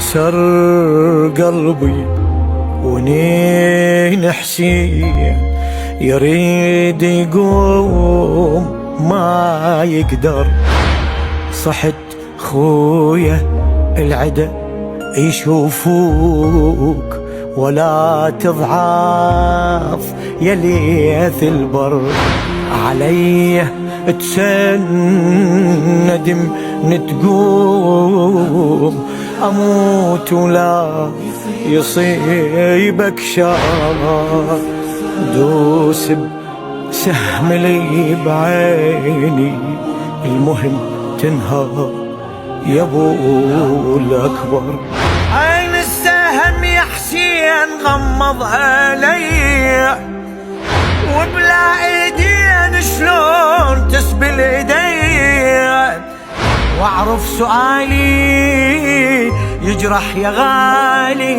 سر قلبي ونين حسين يريد يقوم ما يقدر. صحت خويا العدا يشوفوك ولا تضعف يا ليث البر. علي تسند نتقوم اموت ولا يصيبك شر. دوس بسهم لي بعيني المهم تنهار يا ابو الاكبر. عين السهم يا حسين غمض علي وبلا ايدين شلون تسبل ايدي. واعرف سؤالي يجرح يا غالي